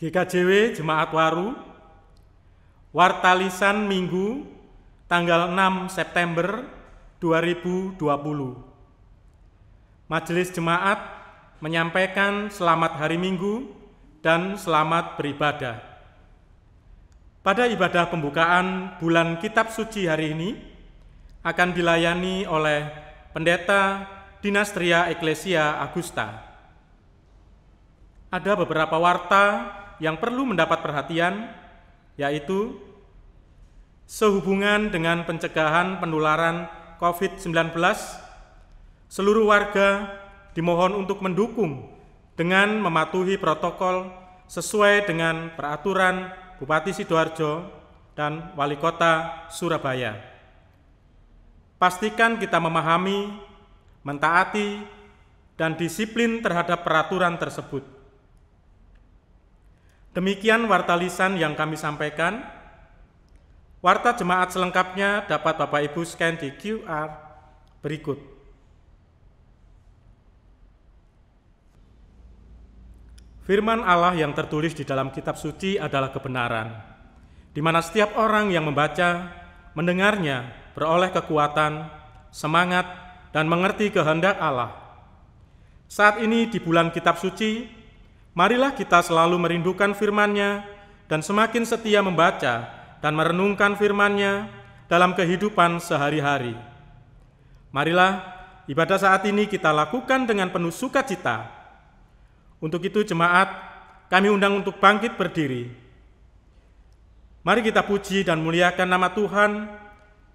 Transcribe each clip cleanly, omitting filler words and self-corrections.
GKJW Jemaat Waru, Warta Lisan Minggu, tanggal 6 September 2020. Majelis Jemaat menyampaikan selamat hari Minggu dan selamat beribadah. Pada ibadah pembukaan bulan Kitab Suci hari ini akan dilayani oleh Pendeta Dinastria Ecclesia Augusta. Ada beberapa warta yang perlu mendapat perhatian, yaitu sehubungan dengan pencegahan penularan COVID-19, seluruh warga dimohon untuk mendukung dengan mematuhi protokol sesuai dengan peraturan Bupati Sidoarjo dan Wali Kota Surabaya. Pastikan kita memahami, mentaati, dan disiplin terhadap peraturan tersebut. Demikian warta lisan yang kami sampaikan. Warta jemaat selengkapnya dapat Bapak Ibu scan di QR berikut. Firman Allah yang tertulis di dalam kitab suci adalah kebenaran, di mana setiap orang yang membaca, mendengarnya beroleh kekuatan, semangat, dan mengerti kehendak Allah. Saat ini di bulan kitab suci, marilah kita selalu merindukan firman-Nya dan semakin setia membaca dan merenungkan firman-Nya dalam kehidupan sehari-hari. Marilah ibadah saat ini kita lakukan dengan penuh sukacita. Untuk itu jemaat, kami undang untuk bangkit berdiri. Mari kita puji dan muliakan nama Tuhan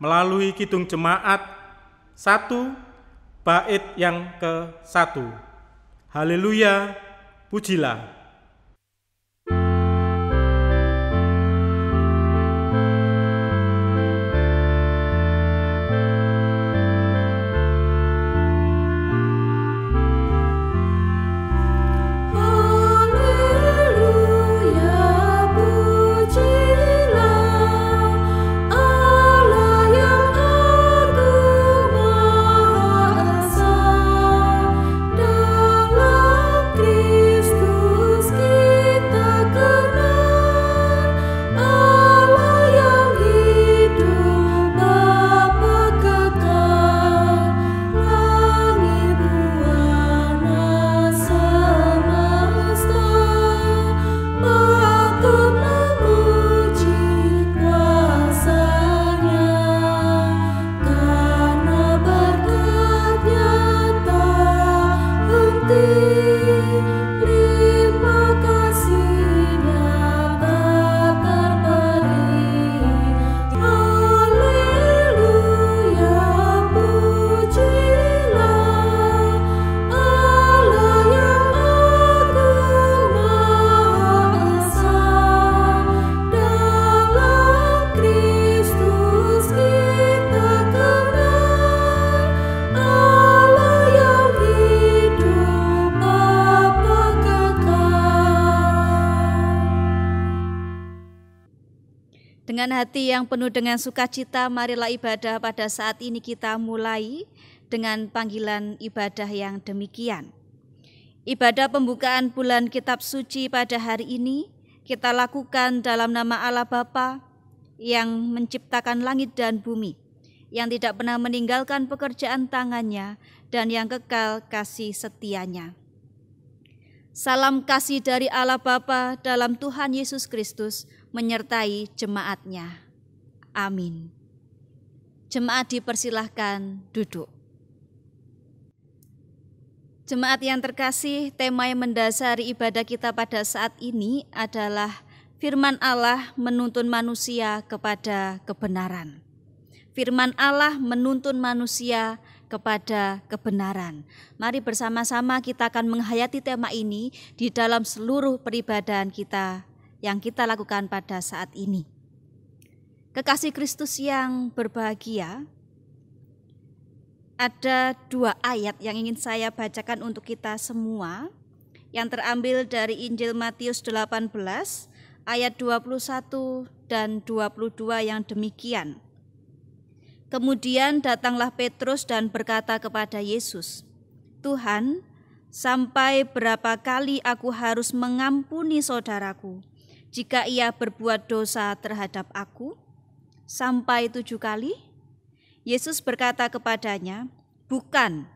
melalui kidung jemaat 1 bait yang ke-1. Haleluya, pujilah. Dengan hati yang penuh dengan sukacita, marilah ibadah pada saat ini kita mulai dengan panggilan ibadah yang demikian. Ibadah pembukaan bulan Kitab Suci pada hari ini kita lakukan dalam nama Allah Bapa yang menciptakan langit dan bumi, yang tidak pernah meninggalkan pekerjaan tangannya dan yang kekal kasih setianya. Salam kasih dari Allah Bapa dalam Tuhan Yesus Kristus menyertai jemaatnya. Amin. Jemaat dipersilahkan duduk. Jemaat yang terkasih, tema yang mendasari ibadah kita pada saat ini adalah firman Allah menuntun manusia kepada kebenaran. Firman Allah menuntun manusia kepada kebenaran. Mari bersama-sama kita akan menghayati tema ini di dalam seluruh peribadahan kita yang kita lakukan pada saat ini. Kekasih Kristus yang berbahagia, ada 2 ayat yang ingin saya bacakan untuk kita semua, yang terambil dari Injil Matius 18 ayat 21 dan 22 yang demikian. Kemudian datanglah Petrus dan berkata kepada Yesus, "Tuhan, Sampai berapa kali aku harus mengampuni saudaraku jika ia berbuat dosa terhadap aku? Sampai 7 kali? Yesus berkata kepadanya, bukan,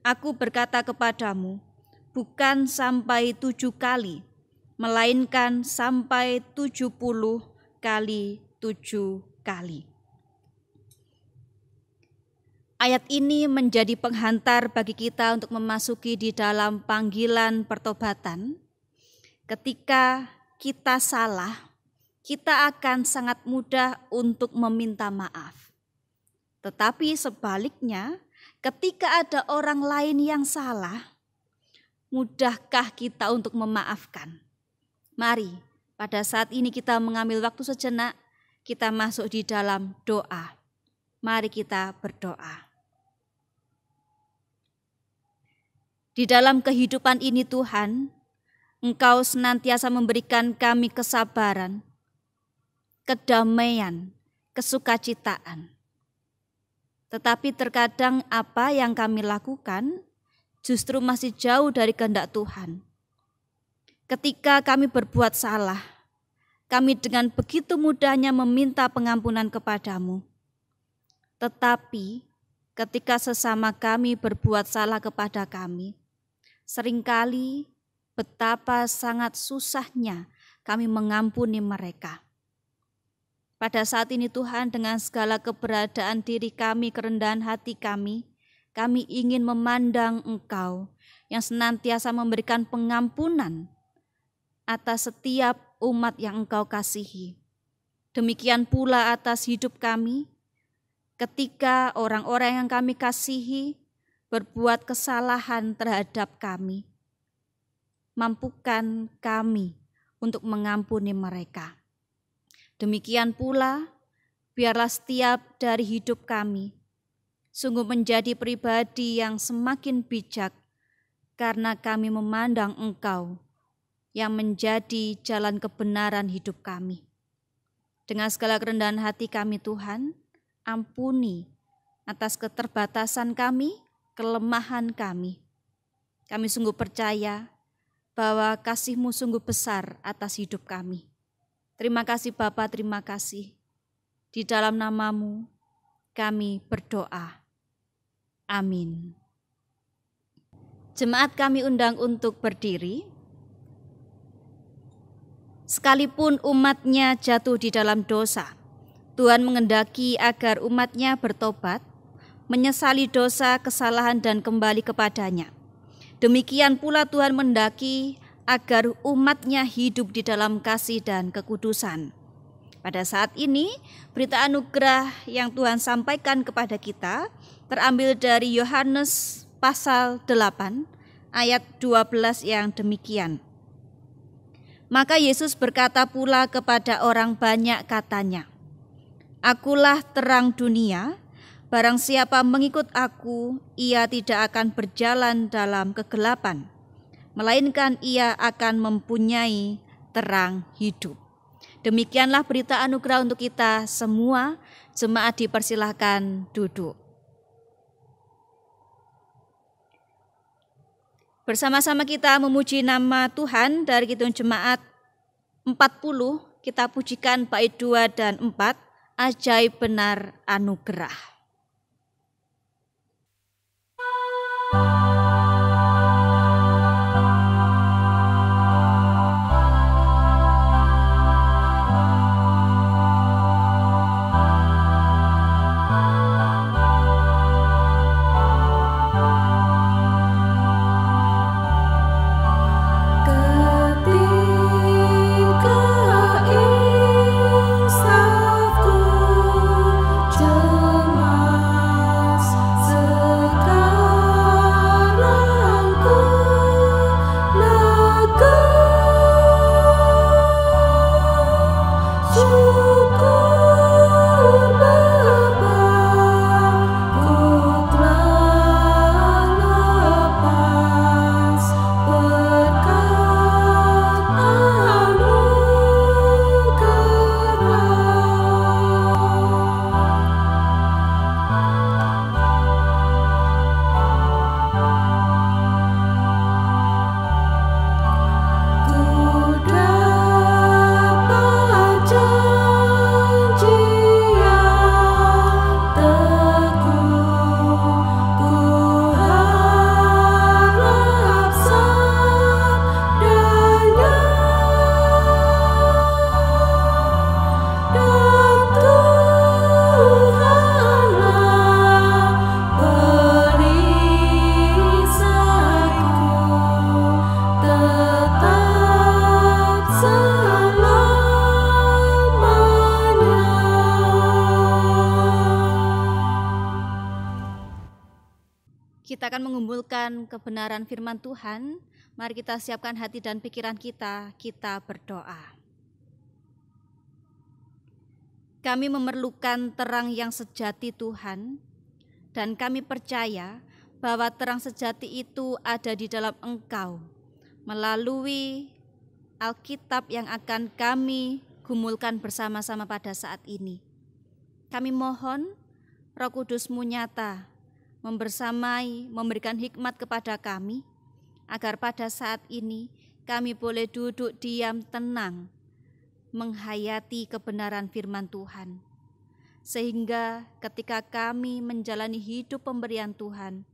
aku berkata kepadamu, bukan sampai 7 kali, melainkan sampai 70 kali 7 kali. Ayat ini menjadi penghantar bagi kita untuk memasuki di dalam panggilan pertobatan. Ketika kita salah, kita akan sangat mudah untuk meminta maaf. Tetapi sebaliknya, ketika ada orang lain yang salah, mudahkah kita untuk memaafkan? Mari, pada saat ini kita mengambil waktu sejenak, kita masuk di dalam doa. Mari kita berdoa. Di dalam kehidupan ini Tuhan, Engkau senantiasa memberikan kami kesabaran, kedamaian, kesukacitaan. Tetapi terkadang apa yang kami lakukan justru masih jauh dari kehendak Tuhan. Ketika kami berbuat salah, kami dengan begitu mudahnya meminta pengampunan kepadamu. Tetapi ketika sesama kami berbuat salah kepada kami, seringkali betapa sangat susahnya kami mengampuni mereka. Pada saat ini Tuhan, dengan segala keberadaan diri kami, kerendahan hati kami ingin memandang Engkau yang senantiasa memberikan pengampunan atas setiap umat yang Engkau kasihi. Demikian pula atas hidup kami, ketika orang-orang yang kami kasihi berbuat kesalahan terhadap kami, mampukan kami untuk mengampuni mereka. Demikian pula, biarlah setiap dari hidup kami sungguh menjadi pribadi yang semakin bijak, karena kami memandang Engkau yang menjadi jalan kebenaran hidup kami. Dengan segala kerendahan hati kami Tuhan, ampuni atas keterbatasan kami, kelemahan kami. Kami sungguh percaya bahwa kasih-Mu sungguh besar atas hidup kami. Terima kasih Bapa, terima kasih. Di dalam nama-Mu kami berdoa. Amin. Jemaat kami undang untuk berdiri. Sekalipun umat-Nya jatuh di dalam dosa, Tuhan mengendaki agar umat-Nya bertobat, menyesali dosa, kesalahan dan kembali kepadanya. Demikian pula Tuhan mendaki agar umat-Nya hidup di dalam kasih dan kekudusan. Pada saat ini, berita anugerah yang Tuhan sampaikan kepada kita terambil dari Yohanes pasal 8 ayat 12 yang demikian. Maka Yesus berkata pula kepada orang banyak katanya, Akulah terang dunia. Barang siapa mengikut aku, ia tidak akan berjalan dalam kegelapan, melainkan ia akan mempunyai terang hidup. Demikianlah berita anugerah untuk kita semua. Jemaat dipersilahkan duduk. Bersama-sama kita memuji nama Tuhan dari Kidung Jemaat 40, kita pujikan bait 2 dan 4, ajaib benar anugerah. Insafku jemaat menggumulkan kebenaran firman Tuhan, mari kita siapkan hati dan pikiran kita berdoa. Kami memerlukan terang yang sejati Tuhan, dan kami percaya bahwa terang sejati itu ada di dalam Engkau, melalui Alkitab yang akan kami gumulkan bersama-sama pada saat ini. Kami mohon Roh Kudus-Mu nyata, membersamai, memberikan hikmat kepada kami, agar pada saat ini kami boleh duduk diam tenang, menghayati kebenaran firman Tuhan. Sehingga ketika kami menjalani hidup pemberian Tuhan,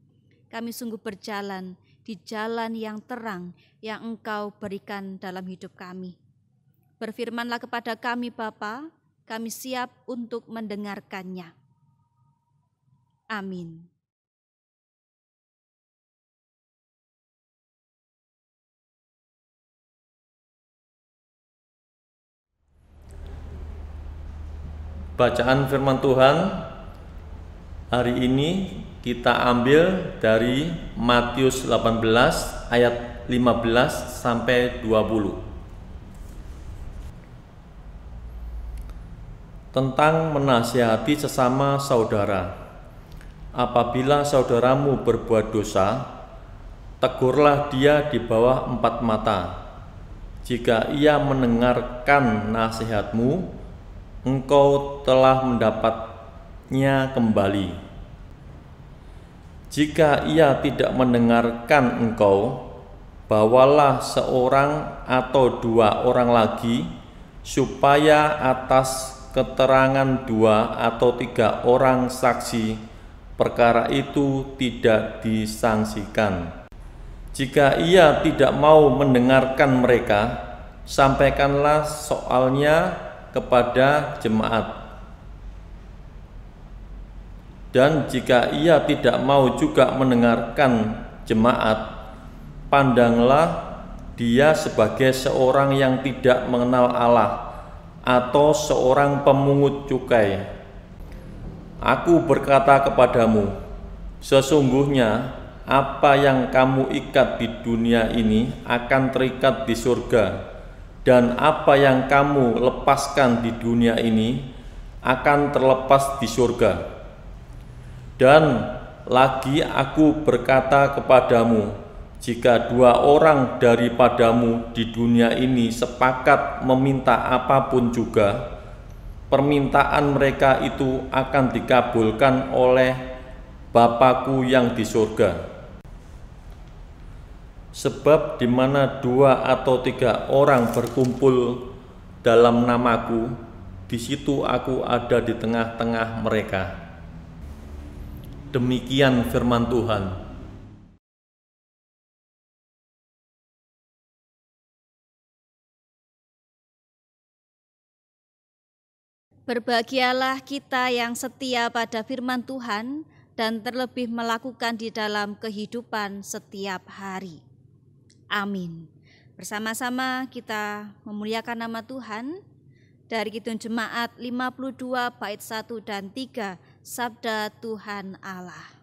kami sungguh berjalan di jalan yang terang yang Engkau berikan dalam hidup kami. Berfirmanlah kepada kami Bapa, kami siap untuk mendengarkannya. Amin. Bacaan firman Tuhan hari ini kita ambil dari Matius 18 ayat 15 sampai 20. Tentang menasihati sesama saudara. Apabila saudaramu berbuat dosa, tegurlah dia di bawah 4 mata. Jika ia mendengarkan nasihatmu, engkau telah mendapatnya kembali. Jika ia tidak mendengarkan engkau, bawalah seorang atau 2 orang lagi, supaya atas keterangan 2 atau 3 orang saksi perkara itu tidak disangsikan. Jika ia tidak mau mendengarkan mereka, sampaikanlah soalnya kepada jemaat. Dan jika ia tidak mau juga mendengarkan jemaat, pandanglah dia sebagai seorang yang tidak mengenal Allah atau seorang pemungut cukai. Aku berkata kepadamu, sesungguhnya apa yang kamu ikat di dunia ini akan terikat di surga, dan apa yang kamu lepaskan di dunia ini akan terlepas di surga. Dan lagi aku berkata kepadamu, jika 2 orang daripadamu di dunia ini sepakat meminta apapun juga, permintaan mereka itu akan dikabulkan oleh Bapa-Ku yang di surga. Sebab di mana 2 atau 3 orang berkumpul dalam namaku, di situ aku ada di tengah-tengah mereka. Demikian firman Tuhan. Berbahagialah kita yang setia pada firman Tuhan dan terlebih melakukan di dalam kehidupan setiap hari. Amin. Bersama-sama kita memuliakan nama Tuhan dari Kidung Jemaat 52 bait 1 dan 3, Sabda Tuhan Allah.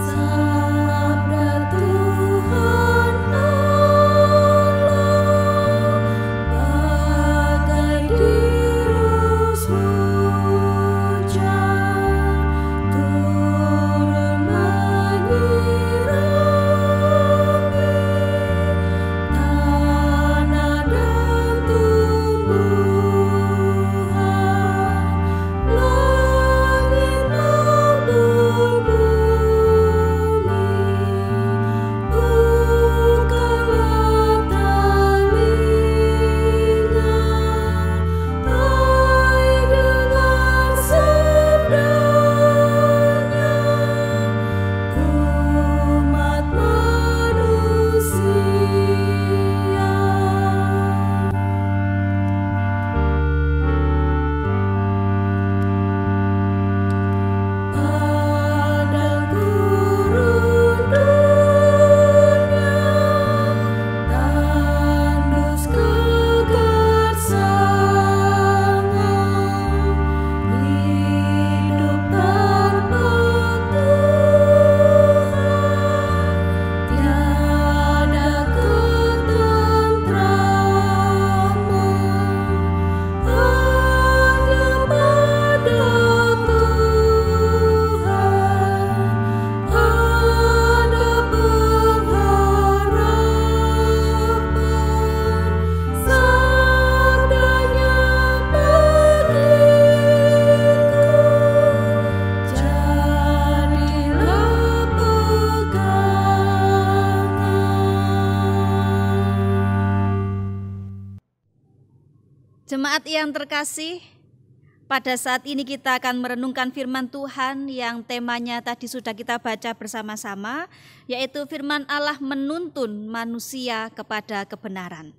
Tanah dan Jemaat yang terkasih, pada saat ini kita akan merenungkan firman Tuhan yang temanya tadi sudah kita baca bersama-sama, yaitu firman Allah menuntun manusia kepada kebenaran.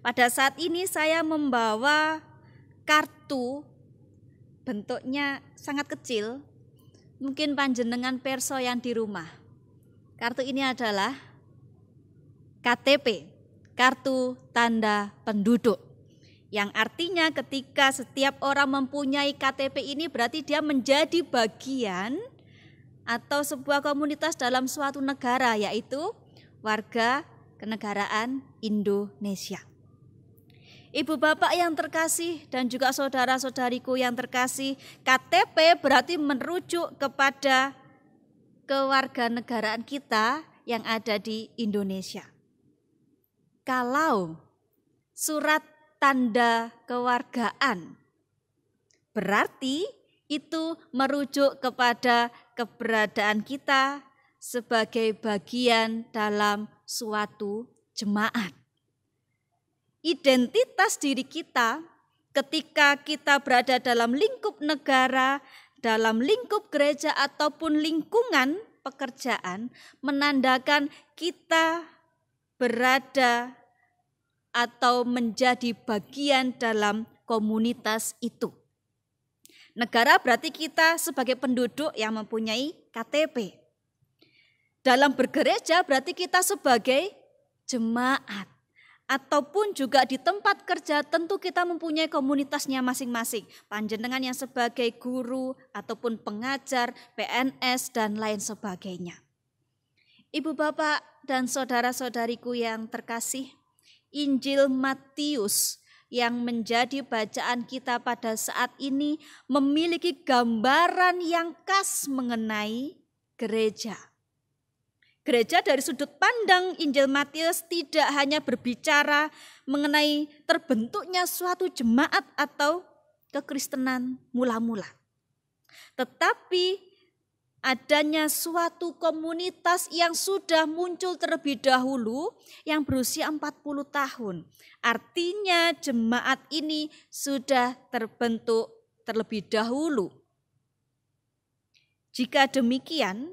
Pada saat ini saya membawa kartu, bentuknya sangat kecil, mungkin panjenengan perso yang di rumah. Kartu ini adalah KTP, kartu tanda penduduk. Yang artinya ketika setiap orang mempunyai KTP ini berarti dia menjadi bagian atau sebuah komunitas dalam suatu negara, yaitu warga kenegaraan Indonesia. Ibu bapak yang terkasih dan juga saudara-saudariku yang terkasih, KTP berarti merujuk kepada kewarganegaraan kita yang ada di Indonesia. Kalau surat tanda kewargaan, berarti itu merujuk kepada keberadaan kita sebagai bagian dalam suatu jemaat. Identitas diri kita ketika kita berada dalam lingkup negara, dalam lingkup gereja ataupun lingkungan pekerjaan menandakan kita berada atau menjadi bagian dalam komunitas itu. Negara berarti kita sebagai penduduk yang mempunyai KTP. Dalam bergereja berarti kita sebagai jemaat. Ataupun juga di tempat kerja tentu kita mempunyai komunitasnya masing-masing. Panjenengan yang sebagai guru ataupun pengajar, PNS dan lain sebagainya. Ibu bapak dan saudara-saudariku yang terkasih, Injil Matius yang menjadi bacaan kita pada saat ini memiliki gambaran yang khas mengenai gereja. Gereja dari sudut pandang Injil Matius tidak hanya berbicara mengenai terbentuknya suatu jemaat atau kekristenan mula-mula, tetapi adanya suatu komunitas yang sudah muncul terlebih dahulu yang berusia 40 tahun. Artinya jemaat ini sudah terbentuk terlebih dahulu. Jika demikian,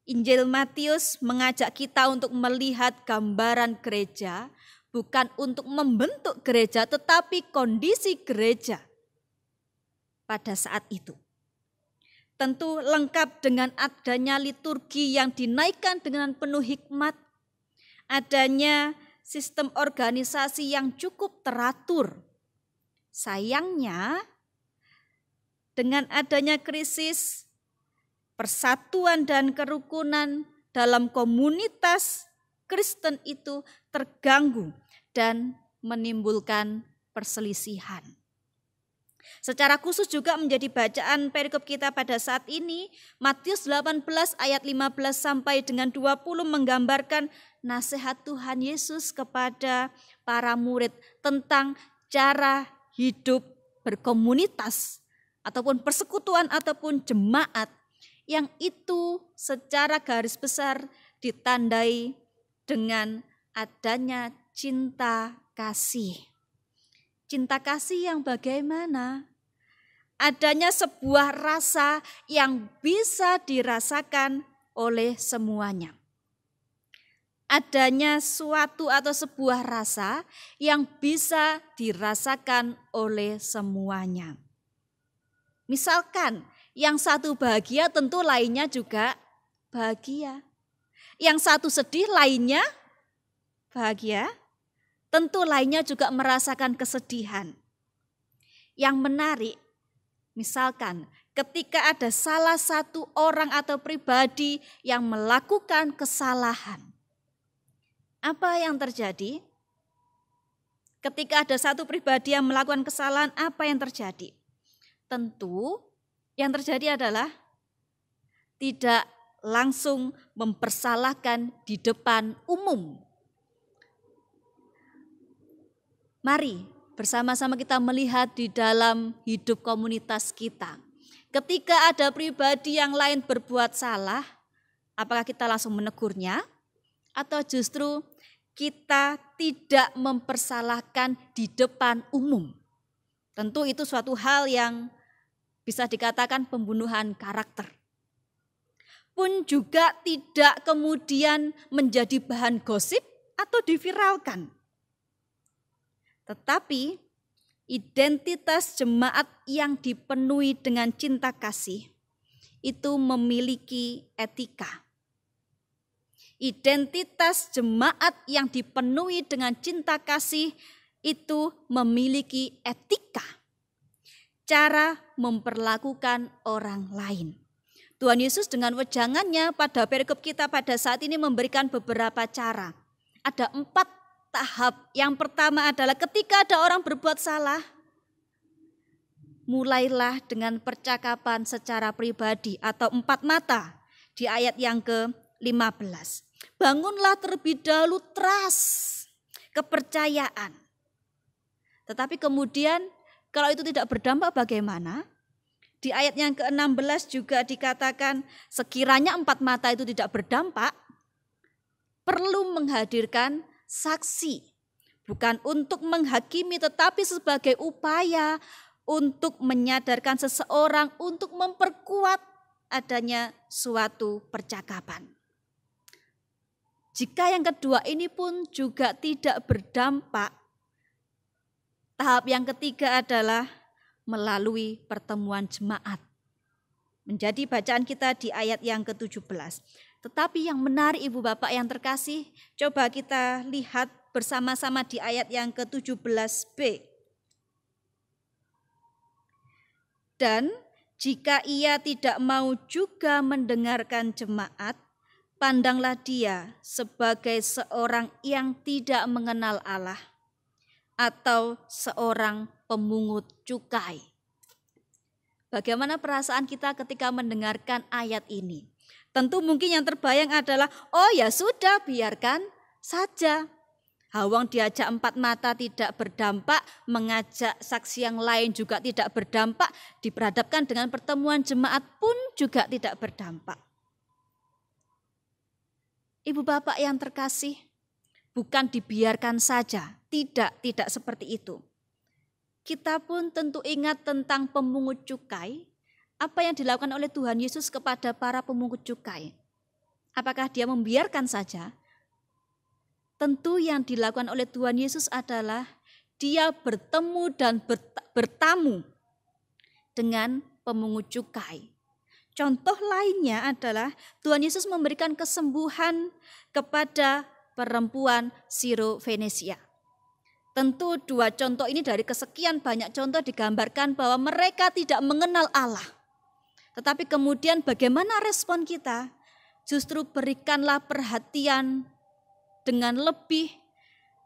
Injil Matius mengajak kita untuk melihat gambaran gereja, bukan untuk membentuk gereja, tetapi kondisi gereja pada saat itu. Tentu lengkap dengan adanya liturgi yang dinaikkan dengan penuh hikmat, adanya sistem organisasi yang cukup teratur. Sayangnya, dengan adanya krisis, persatuan dan kerukunan dalam komunitas Kristen itu terganggu dan menimbulkan perselisihan. Secara khusus juga menjadi bacaan perikop kita pada saat ini, Matius 18 ayat 15 sampai dengan 20 menggambarkan nasihat Tuhan Yesus kepada para murid tentang cara hidup berkomunitas ataupun persekutuan ataupun jemaat yang itu secara garis besar ditandai dengan adanya cinta kasih. Cinta kasih yang bagaimana? Adanya sebuah rasa yang bisa dirasakan oleh semuanya. Adanya suatu atau sebuah rasa yang bisa dirasakan oleh semuanya. Misalkan yang satu bahagia tentu lainnya juga bahagia. Yang satu sedih lainnya bahagia. Tentu lainnya juga merasakan kesedihan. Yang menarik, misalkan ketika ada salah satu orang atau pribadi yang melakukan kesalahan. Apa yang terjadi? Ketika ada satu pribadi yang melakukan kesalahan, apa yang terjadi? Tentu yang terjadi adalah tidak langsung mempersalahkan di depan umum. Mari bersama-sama kita melihat di dalam hidup komunitas kita. Ketika ada pribadi yang lain berbuat salah, apakah kita langsung menegurnya? Atau justru kita tidak mempersalahkan di depan umum. Tentu itu suatu hal yang bisa dikatakan pembunuhan karakter. Pun juga tidak kemudian menjadi bahan gosip atau diviralkan. Tetapi identitas jemaat yang dipenuhi dengan cinta kasih itu memiliki etika. Identitas jemaat yang dipenuhi dengan cinta kasih itu memiliki etika, cara memperlakukan orang lain. Tuhan Yesus dengan wejangannya pada perikop kita pada saat ini memberikan beberapa cara. Ada 4 tahap. Yang pertama adalah ketika ada orang berbuat salah, mulailah dengan percakapan secara pribadi atau 4 mata di ayat yang ke-15. Bangunlah terlebih dahulu trust, kepercayaan. Tetapi kemudian kalau itu tidak berdampak bagaimana? Di ayat yang ke-16 juga dikatakan sekiranya 4 mata itu tidak berdampak, perlu menghadirkan saksi. Bukan untuk menghakimi tetapi sebagai upaya untuk menyadarkan seseorang untuk memperkuat adanya suatu percakapan. Jika yang kedua ini pun juga tidak berdampak, tahap yang ketiga adalah melalui pertemuan jemaat. Menjadi bacaan kita di ayat yang ke-17. Tetapi yang menarik Ibu Bapak yang terkasih, coba kita lihat bersama-sama di ayat yang ke-17b. Dan jika ia tidak mau juga mendengarkan jemaat, pandanglah dia sebagai seorang yang tidak mengenal Allah atau seorang pemungut cukai. Bagaimana perasaan kita ketika mendengarkan ayat ini? Tentu mungkin yang terbayang adalah, oh ya sudah biarkan saja. Hawang diajak 4 mata tidak berdampak, mengajak saksi yang lain juga tidak berdampak, diperhadapkan dengan pertemuan jemaat pun juga tidak berdampak. Ibu Bapak yang terkasih, bukan dibiarkan saja, tidak seperti itu. Kita pun tentu ingat tentang pemungut cukai, apa yang dilakukan oleh Tuhan Yesus kepada para pemungut cukai. Apakah dia membiarkan saja? Tentu yang dilakukan oleh Tuhan Yesus adalah dia bertemu dan bertamu dengan pemungut cukai. Contoh lainnya adalah Tuhan Yesus memberikan kesembuhan kepada perempuan Siro-Fenesia. Tentu 2 contoh ini dari kesekian banyak contoh digambarkan bahwa mereka tidak mengenal Allah. Tetapi kemudian bagaimana respon kita? Justru berikanlah perhatian dengan lebih,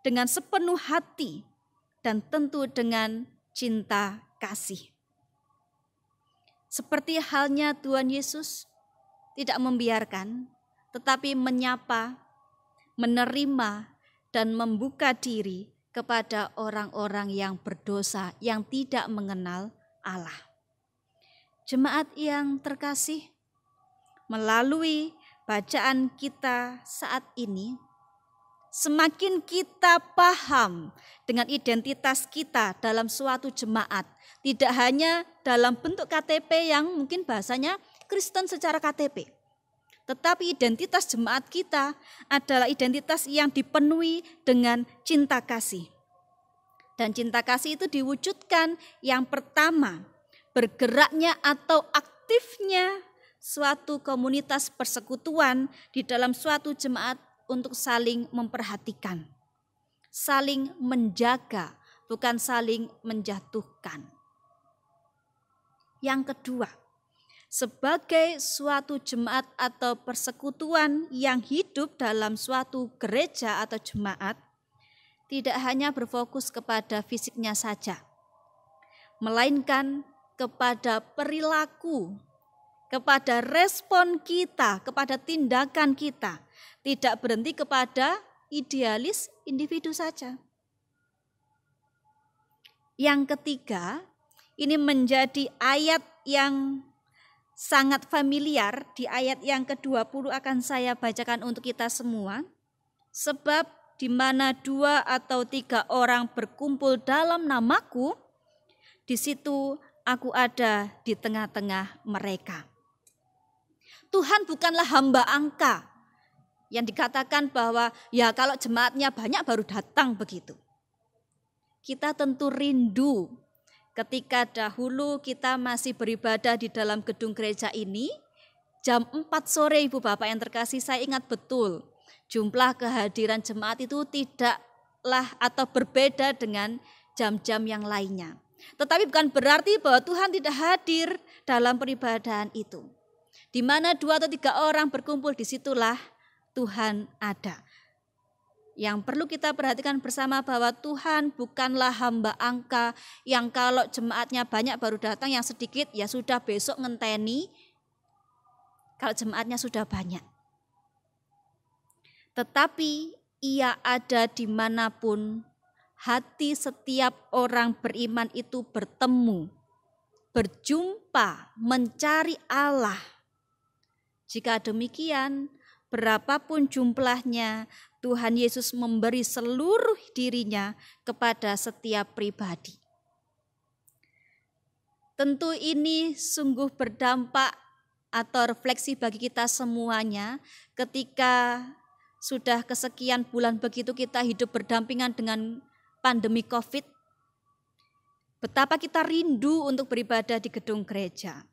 dengan sepenuh hati, dan tentu dengan cinta kasih. Seperti halnya Tuhan Yesus tidak membiarkan, tetapi menyapa, menerima, dan membuka diri kepada orang-orang yang berdosa, yang tidak mengenal Allah. Jemaat yang terkasih, melalui bacaan kita saat ini, semakin kita paham dengan identitas kita dalam suatu jemaat, tidak hanya dalam bentuk KTP yang mungkin bahasanya Kristen secara KTP, tetapi identitas jemaat kita adalah identitas yang dipenuhi dengan cinta kasih. Dan cinta kasih itu diwujudkan yang pertama, bergeraknya atau aktifnya suatu komunitas persekutuan di dalam suatu jemaat untuk saling memperhatikan, saling menjaga, bukan saling menjatuhkan. Yang kedua, sebagai suatu jemaat atau persekutuan yang hidup dalam suatu gereja atau jemaat, tidak hanya berfokus kepada fisiknya saja, melainkan kepada perilaku, kepada respon kita, kepada tindakan kita. Tidak berhenti kepada idealis individu saja. Yang ketiga, ini menjadi ayat yang sangat familiar. Di ayat yang ke-20 akan saya bacakan untuk kita semua. Sebab di mana 2 atau 3 orang berkumpul dalam namaku, di situ aku ada di tengah-tengah mereka. Tuhan bukanlah hamba angka yang dikatakan bahwa ya kalau jemaatnya banyak baru datang begitu. Kita tentu rindu ketika dahulu kita masih beribadah di dalam gedung gereja ini, jam 4 sore Ibu Bapak yang terkasih, saya ingat betul jumlah kehadiran jemaat itu tidaklah atau berbeda dengan jam-jam yang lainnya. Tetapi bukan berarti bahwa Tuhan tidak hadir dalam peribadahan itu. Di mana 2 atau 3 orang berkumpul, disitulah Tuhan ada. Yang perlu kita perhatikan bersama bahwa Tuhan bukanlah hamba angka yang kalau jemaatnya banyak baru datang, yang sedikit ya sudah besok ngenteni kalau jemaatnya sudah banyak. Tetapi Ia ada dimanapun hati setiap orang beriman itu bertemu, berjumpa, mencari Allah. Jika demikian, berapapun jumlahnya, Tuhan Yesus memberi seluruh dirinya kepada setiap pribadi. Tentu ini sungguh berdampak atau refleksi bagi kita semuanya ketika sudah kesekian bulan begitu kita hidup berdampingan dengan pandemi COVID. Betapa kita rindu untuk beribadah di gedung gereja.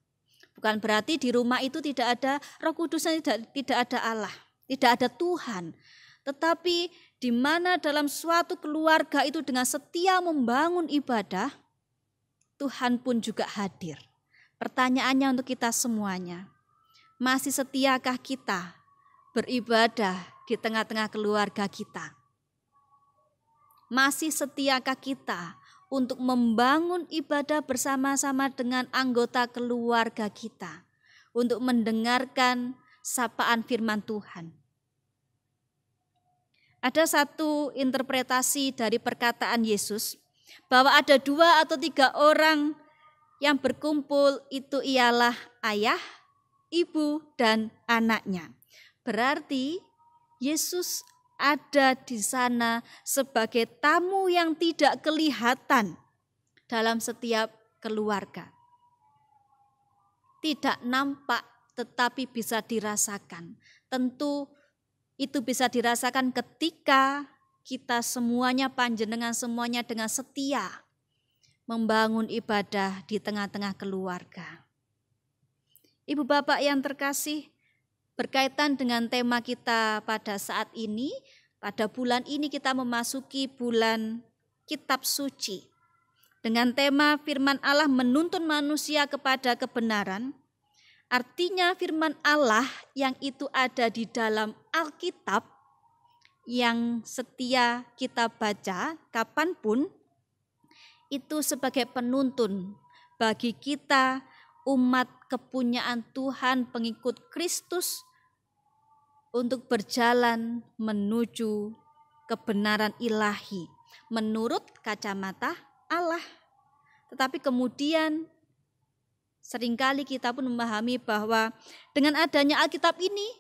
Bukan berarti di rumah itu tidak ada Roh Kudus, tidak ada Allah, tidak ada Tuhan. Tetapi di mana dalam suatu keluarga itu dengan setia membangun ibadah, Tuhan pun juga hadir. Pertanyaannya untuk kita semuanya, masih setiakah kita beribadah di tengah-tengah keluarga kita? Masih setiakah kita untuk membangun ibadah bersama-sama dengan anggota keluarga kita, untuk mendengarkan sapaan firman Tuhan? Ada satu interpretasi dari perkataan Yesus bahwa ada 2 atau 3 orang yang berkumpul, itu ialah ayah, ibu, dan anaknya. Berarti Yesus ada di sana sebagai tamu yang tidak kelihatan dalam setiap keluarga. Tidak nampak tetapi bisa dirasakan. Tentu itu bisa dirasakan ketika kita semuanya, panjenengan semuanya dengan setia membangun ibadah di tengah-tengah keluarga. Ibu Bapak yang terkasih, berkaitan dengan tema kita pada saat ini, pada bulan ini kita memasuki bulan Kitab Suci. Dengan tema firman Allah menuntun manusia kepada kebenaran, artinya firman Allah yang itu ada di dalam Alkitab, yang setia kita baca kapanpun, itu sebagai penuntun bagi kita umat kepunyaan Tuhan, pengikut Kristus, untuk berjalan menuju kebenaran ilahi menurut kacamata Allah. Tetapi kemudian seringkali kita pun memahami bahwa dengan adanya Alkitab ini,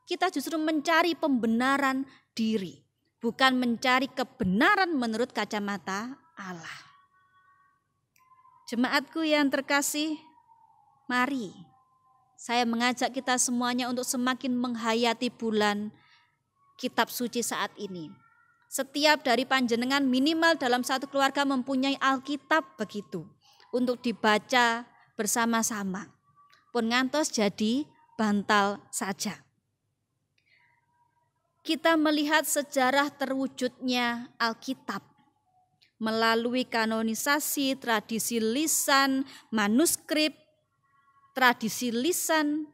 kita justru mencari pembenaran diri, bukan mencari kebenaran menurut kacamata Allah. Jemaatku yang terkasih, mari saya mengajak kita semuanya untuk semakin menghayati bulan Kitab Suci saat ini. Setiap dari panjenengan minimal dalam satu keluarga mempunyai Alkitab begitu, untuk dibaca bersama-sama. Pun ngantos jadi bantal saja. Kita melihat sejarah terwujudnya Alkitab melalui kanonisasi, tradisi lisan, manuskrip, tradisi lisan,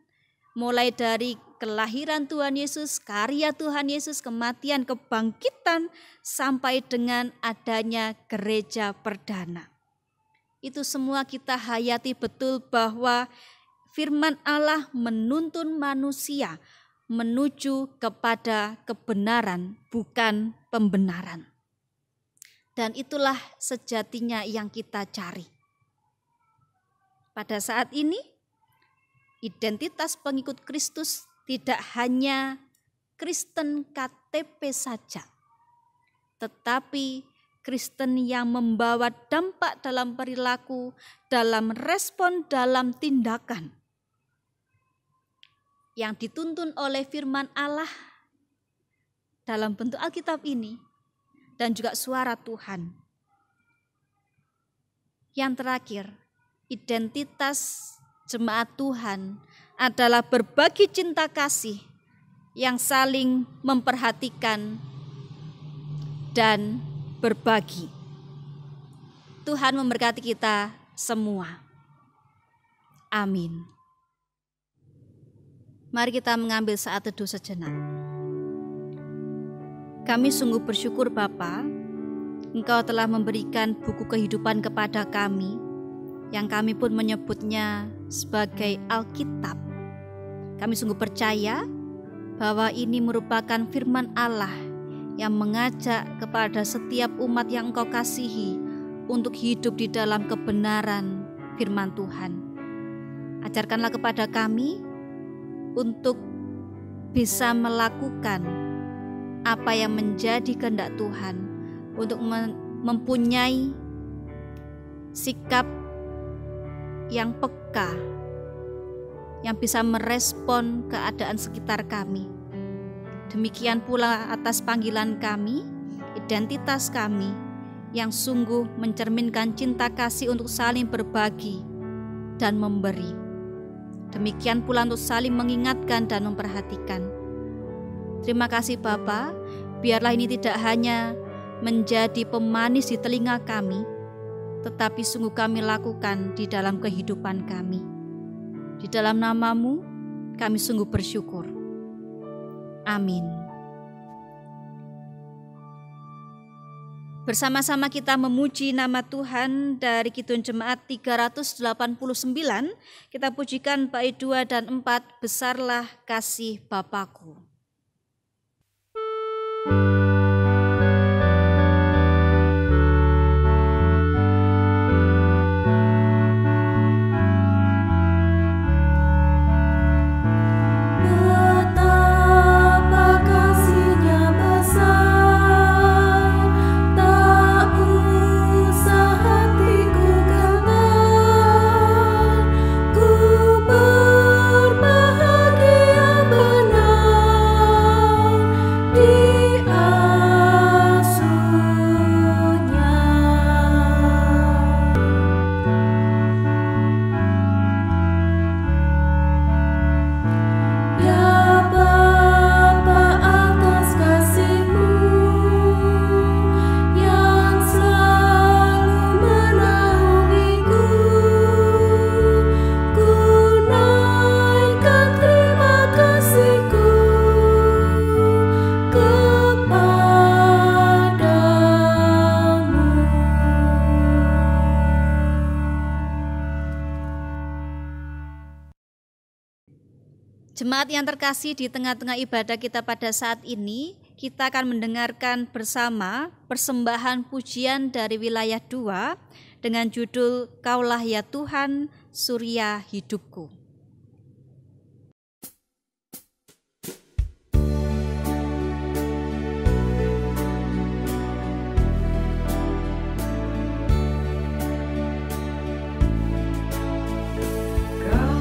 mulai dari kelahiran Tuhan Yesus, karya Tuhan Yesus, kematian, kebangkitan, sampai dengan adanya gereja perdana. Itu semua kita hayati betul bahwa firman Allah menuntun manusia menuju kepada kebenaran, bukan pembenaran. Dan itulah sejatinya yang kita cari. Pada saat ini, identitas pengikut Kristus tidak hanya Kristen KTP saja, tetapi Kristen yang membawa dampak dalam perilaku, dalam respon, dalam tindakan. Yang dituntun oleh firman Allah dalam bentuk Alkitab ini dan juga suara Tuhan. Yang terakhir, identitas jemaat Tuhan adalah berbagi cinta kasih yang saling memperhatikan dan berbagi. Tuhan memberkati kita semua. Amin. Mari kita mengambil saat teduh sejenak. Kami sungguh bersyukur Bapa, Engkau telah memberikan buku kehidupan kepada kami, yang kami pun menyebutnya sebagai Alkitab. Kami sungguh percaya bahwa ini merupakan firman Allah yang mengajak kepada setiap umat yang Engkau kasihi untuk hidup di dalam kebenaran firman Tuhan. Ajarkanlah kepada kami untuk bisa melakukan apa yang menjadi kehendak Tuhan, untuk mempunyai sikap yang peka, yang bisa merespon keadaan sekitar kami. Demikian pula atas panggilan kami, identitas kami yang sungguh mencerminkan cinta kasih untuk saling berbagi dan memberi. Demikian pula untuk saling mengingatkan dan memperhatikan. Terima kasih Bapa, biarlah ini tidak hanya menjadi pemanis di telinga kami, tetapi sungguh kami lakukan di dalam kehidupan kami. Di dalam nama-Mu kami sungguh bersyukur. Amin. Bersama-sama kita memuji nama Tuhan dari Kidung Jemaat 389. Kita pujikan bait 2 dan 4, Besarlah Kasih Bapa-Ku. Jemaat yang terkasih, di tengah-tengah ibadah kita pada saat ini, kita akan mendengarkan bersama persembahan pujian dari wilayah 2 dengan judul Kaulah ya Tuhan, Surya Hidupku. Kau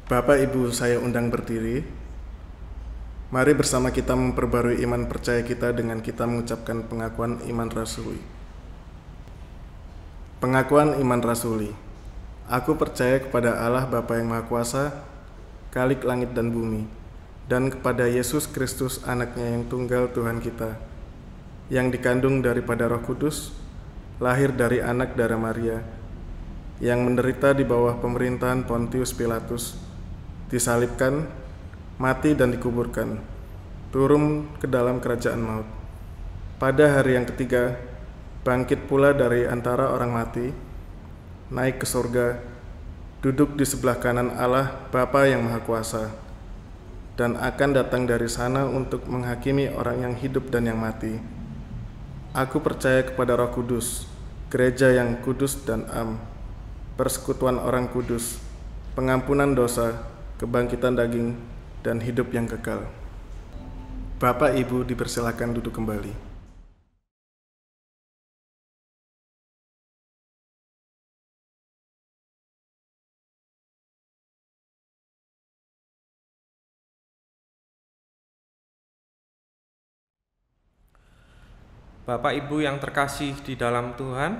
Bapak Ibu saya undang berdiri. Mari bersama kita memperbarui iman percaya kita dengan kita mengucapkan pengakuan iman rasuli. Pengakuan iman rasuli. Aku percaya kepada Allah Bapa yang Maha Kuasa, Khalik langit dan bumi, dan kepada Yesus Kristus anaknya yang tunggal Tuhan kita, yang dikandung daripada Roh Kudus, lahir dari anak darah Maria, yang menderita di bawah pemerintahan Pontius Pilatus, disalibkan, mati dan dikuburkan, turun ke dalam kerajaan maut. Pada hari yang ketiga, bangkit pula dari antara orang mati, naik ke surga, duduk di sebelah kanan Allah Bapa yang Maha Kuasa, dan akan datang dari sana untuk menghakimi orang yang hidup dan yang mati. Aku percaya kepada Roh Kudus, gereja yang kudus dan am, persekutuan orang kudus, pengampunan dosa, kebangkitan daging, dan hidup yang kekal. Bapak Ibu dipersilakan duduk kembali. Bapak Ibu yang terkasih di dalam Tuhan,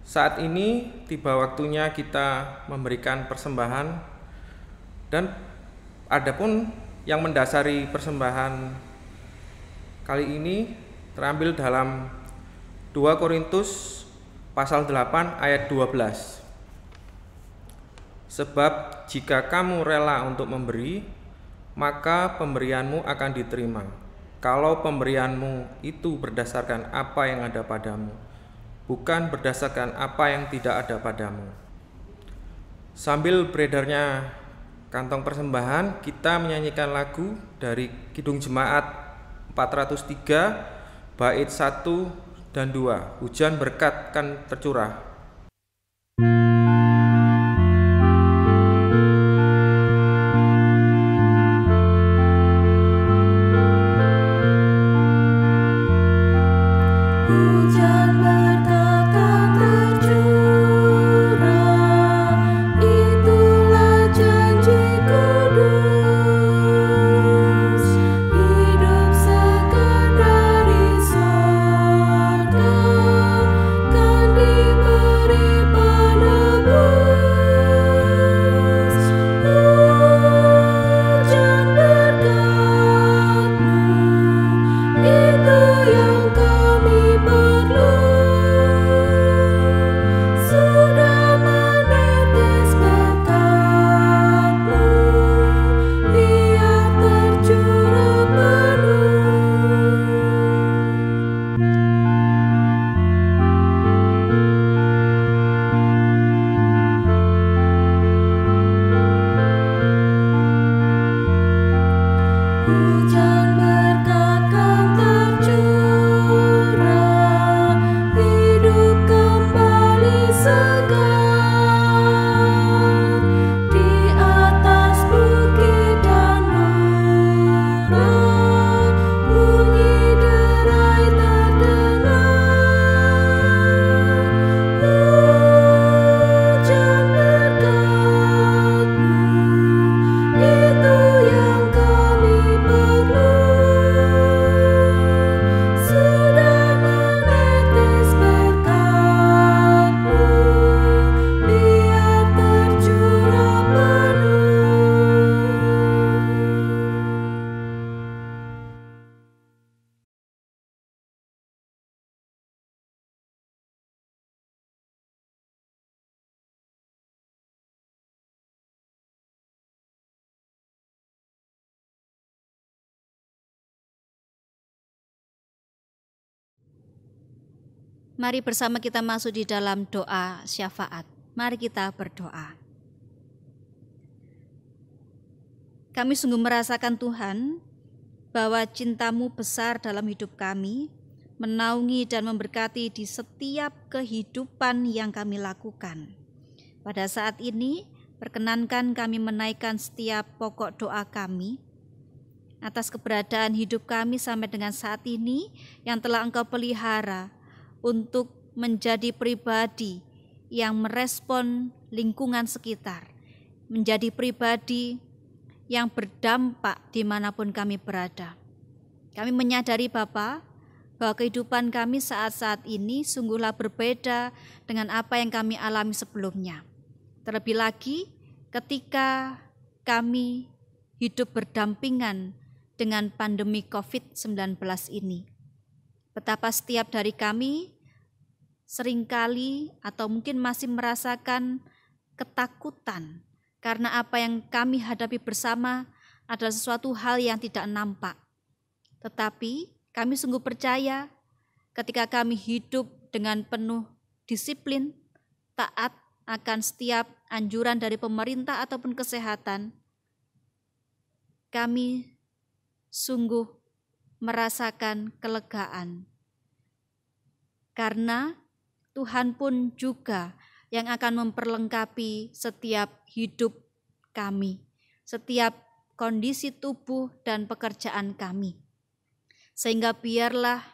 saat ini tiba waktunya kita memberikan persembahan, dan adapun yang mendasari persembahan kali ini terambil dalam 2 Korintus pasal 8 ayat 12. Sebab jika kamu rela untuk memberi, maka pemberianmu akan diterima. Kalau pemberianmu itu berdasarkan apa yang ada padamu, bukan berdasarkan apa yang tidak ada padamu. Sambil beredarnya kantong persembahan, kita menyanyikan lagu dari Kidung Jemaat 403, bait 1 dan 2, Hujan Berkat Kan Tercurah. Mari bersama kita masuk di dalam doa syafaat. Mari kita berdoa. Kami sungguh merasakan Tuhan bahwa cinta-Mu besar dalam hidup kami, menaungi dan memberkati di setiap kehidupan yang kami lakukan. Pada saat ini, perkenankan kami menaikkan setiap pokok doa kami atas keberadaan hidup kami sampai dengan saat ini yang telah Engkau pelihara untuk menjadi pribadi yang merespon lingkungan sekitar, menjadi pribadi yang berdampak dimanapun kami berada. Kami menyadari Bapa, bahwa kehidupan kami saat-saat ini sungguhlah berbeda dengan apa yang kami alami sebelumnya. Terlebih lagi ketika kami hidup berdampingan dengan pandemi COVID-19 ini. Betapa setiap dari kami seringkali atau mungkin masih merasakan ketakutan karena apa yang kami hadapi bersama adalah sesuatu hal yang tidak nampak. Tetapi kami sungguh percaya ketika kami hidup dengan penuh disiplin, taat akan setiap anjuran dari pemerintah ataupun kesehatan, kami sungguh merasakan kelegaan. Karena Tuhan pun juga yang akan memperlengkapi setiap hidup kami, setiap kondisi tubuh dan pekerjaan kami. Sehingga biarlah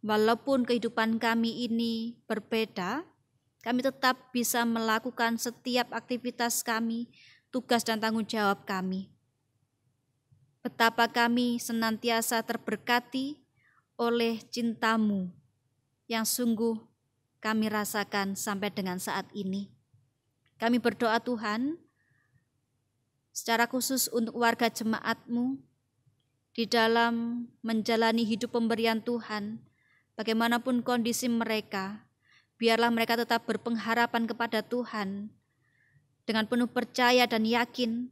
walaupun kehidupan kami ini berbeda, kami tetap bisa melakukan setiap aktivitas kami, tugas dan tanggung jawab kami. Betapa kami senantiasa terberkati oleh cinta-Mu yang sungguh kami rasakan sampai dengan saat ini. Kami berdoa Tuhan, secara khusus untuk warga jemaat-Mu, di dalam menjalani hidup pemberian Tuhan, bagaimanapun kondisi mereka, biarlah mereka tetap berpengharapan kepada Tuhan, dengan penuh percaya dan yakin,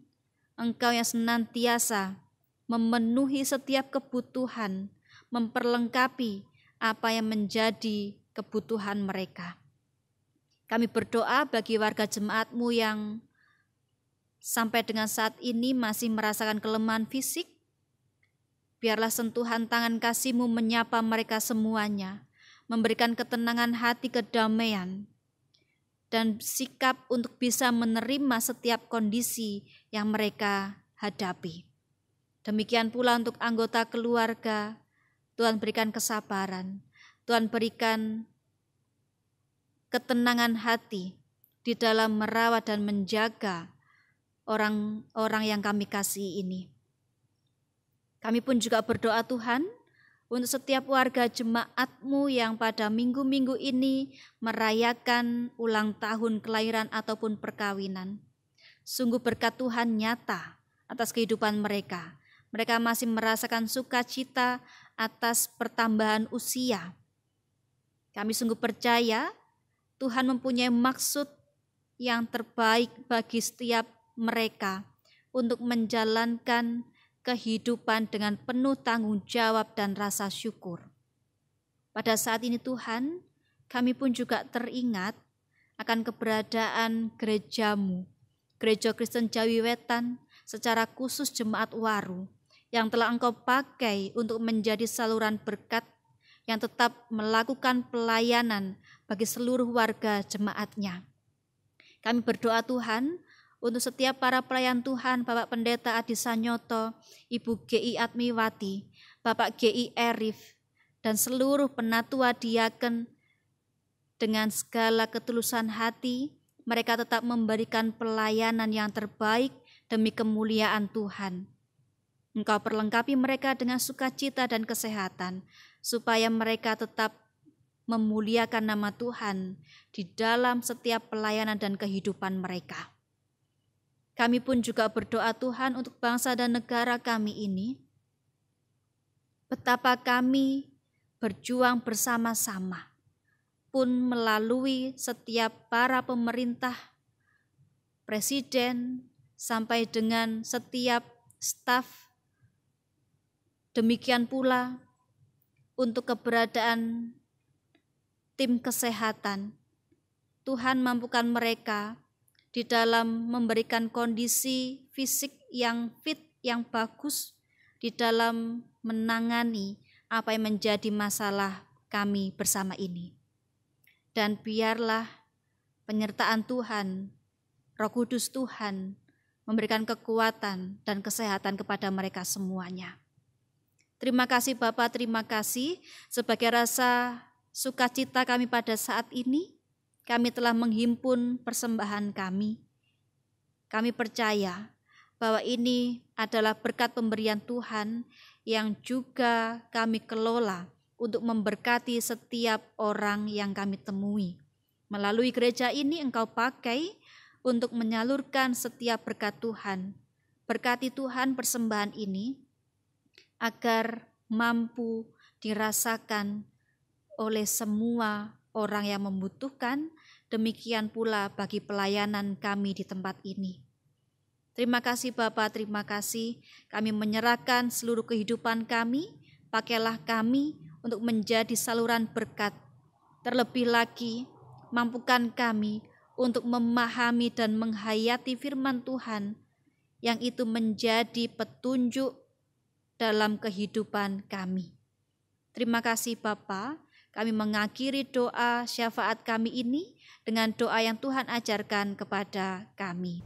Engkau yang senantiasa memenuhi setiap kebutuhan, memperlengkapi apa yang menjadi kebutuhan mereka. Kami berdoa bagi warga jemaat-Mu yang sampai dengan saat ini masih merasakan kelemahan fisik. Biarlah sentuhan tangan kasih-Mu menyapa mereka semuanya, memberikan ketenangan hati, kedamaian, dan sikap untuk bisa menerima setiap kondisi yang mereka hadapi. Demikian pula untuk anggota keluarga, Tuhan berikan kesabaran, Tuhan berikan ketenangan hati di dalam merawat dan menjaga orang-orang yang kami kasihi ini. Kami pun juga berdoa Tuhan untuk setiap warga jemaat-Mu yang pada minggu-minggu ini merayakan ulang tahun kelahiran ataupun perkawinan. Sungguh berkat Tuhan nyata atas kehidupan mereka. Mereka masih merasakan sukacita atas pertambahan usia. Kami sungguh percaya Tuhan mempunyai maksud yang terbaik bagi setiap mereka untuk menjalankan kehidupan dengan penuh tanggung jawab dan rasa syukur. Pada saat ini Tuhan, kami pun juga teringat akan keberadaan gereja-Mu, Gereja Kristen Jawi Wetan, secara khusus Jemaat Waru, yang telah Engkau pakai untuk menjadi saluran berkat yang tetap melakukan pelayanan bagi seluruh warga jemaatnya. Kami berdoa Tuhan untuk setiap para pelayan Tuhan, Bapak Pendeta Adi Sanyoto, Ibu G.I. Atmiwati, Bapak G.I. Erif, dan seluruh penatua diaken, dengan segala ketulusan hati, mereka tetap memberikan pelayanan yang terbaik demi kemuliaan Tuhan. Engkau perlengkapi mereka dengan sukacita dan kesehatan, supaya mereka tetap memuliakan nama Tuhan di dalam setiap pelayanan dan kehidupan mereka. Kami pun juga berdoa Tuhan untuk bangsa dan negara kami ini. Betapa kami berjuang bersama-sama, pun melalui setiap para pemerintah, presiden, sampai dengan setiap staf. Demikian pula untuk keberadaan tim kesehatan. Tuhan mampukan mereka di dalam memberikan kondisi fisik yang fit, yang bagus, di dalam menangani apa yang menjadi masalah kami bersama ini. Dan biarlah penyertaan Tuhan, Roh Kudus Tuhan, memberikan kekuatan dan kesehatan kepada mereka semuanya. Terima kasih Bapak, terima kasih sebagai rasa sukacita kami pada saat ini. Kami telah menghimpun persembahan kami. Kami percaya bahwa ini adalah berkat pemberian Tuhan yang juga kami kelola untuk memberkati setiap orang yang kami temui. Melalui gereja ini Engkau pakai untuk menyalurkan setiap berkat Tuhan. Berkati Tuhan persembahan ini agar mampu dirasakan oleh semua orang yang membutuhkan, demikian pula bagi pelayanan kami di tempat ini. Terima kasih Bapa, terima kasih. Kami menyerahkan seluruh kehidupan kami, pakailah kami untuk menjadi saluran berkat. Terlebih lagi, mampukan kami untuk memahami dan menghayati firman Tuhan, yang itu menjadi petunjuk dalam kehidupan kami. Terima kasih Bapa. Kami mengakhiri doa syafaat kami ini dengan doa yang Tuhan ajarkan kepada kami.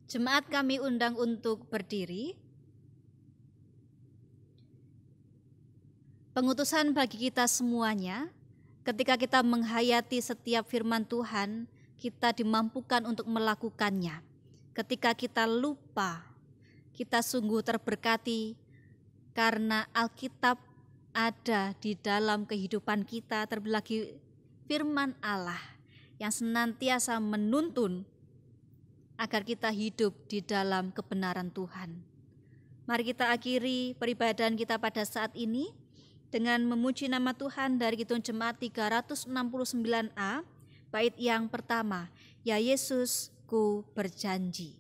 Jemaat kami undang untuk berdiri. Pengutusan bagi kita semuanya, ketika kita menghayati setiap firman Tuhan, kita dimampukan untuk melakukannya. Ketika kita lupa, kita sungguh terberkati karena Alkitab ada di dalam kehidupan kita, terlebih lagi firman Allah yang senantiasa menuntun agar kita hidup di dalam kebenaran Tuhan. Mari kita akhiri peribadahan kita pada saat ini dengan memuji nama Tuhan dari Kidung Jemaat 369A, bait yang pertama, Ya Yesus, ku berjanji.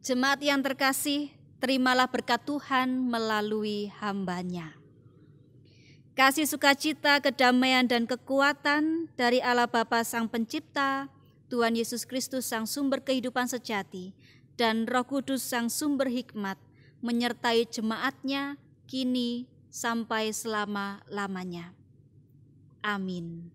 Jemaat yang terkasih, terimalah berkat Tuhan melalui hamba-Nya. Kasih sukacita, kedamaian dan kekuatan dari Allah Bapa Sang Pencipta, Tuhan Yesus Kristus sang sumber kehidupan sejati, dan Roh Kudus sang sumber hikmat, menyertai jemaatnya kini sampai selama-lamanya. Amin.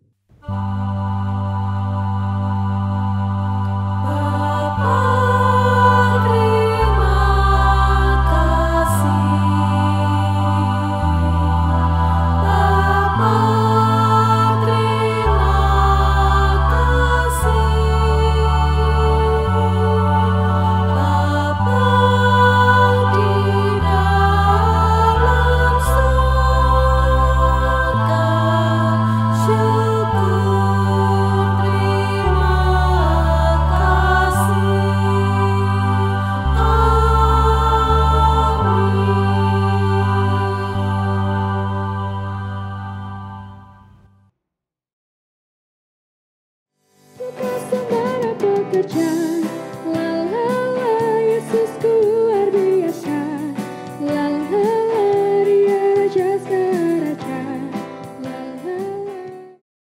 Kita saudara pekerja